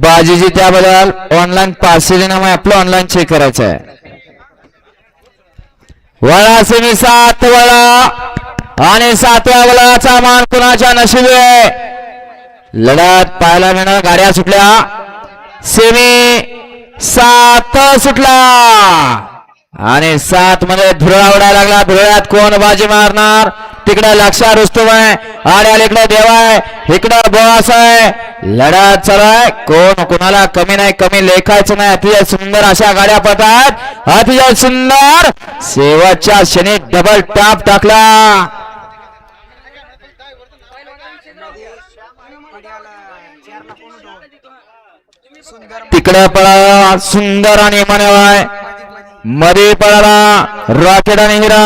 बाजीजी त्याबद्दल ऑनलाईन पाचशे नामे आपलं ऑनलाईन चेक करायचं आहे. वळा सेमी 7 वळा आणि 7व्या वळाचा मान कुणाच्या नशिबी आहे. लढत पाहायला मिळणार. गाड्या सुटल्या. सेमी 7 सुटला आणि 7 मध्ये धुरळा उडायला लागला. धुरळ्यात कोण बाजी मारणार. तिकडे लक्षा रुस्तुम आहे आणि अलीकडे देवा आहे. इकडे बॉस आहे. लढत चालू आहे. कोण कोणाला कमी नाही कमी लेखायचं नाही. अतिशय सुंदर अशा गाड्या पडतात. अतिशय सुंदर. शेवटच्या क्षणी डबल टॅप टाकला. तिकडे पळाला सुंदर आणि मानवाय. मध्ये पळाला रॉकेट आणि हिरा.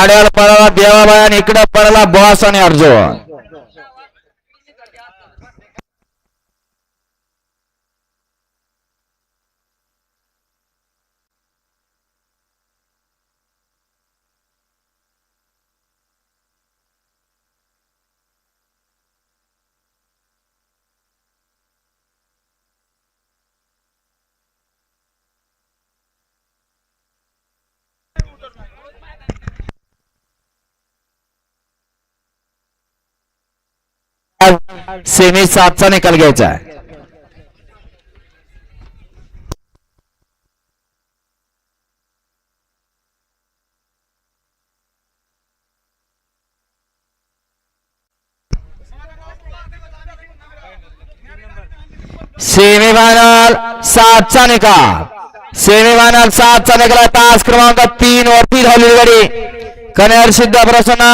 आड्याला पळाला देवाबाई आणि इकडे पळाला बॉस आणि अर्जुन. सेमी 7चा निकाल घ्यायचा आहे. सेमीफायनल 7चा निकाल. सेमीफायनल 7चा निकाल. तास क्रमांक 3 वरती झालेली गाडी कन्यार सिद्ध प्रसन्न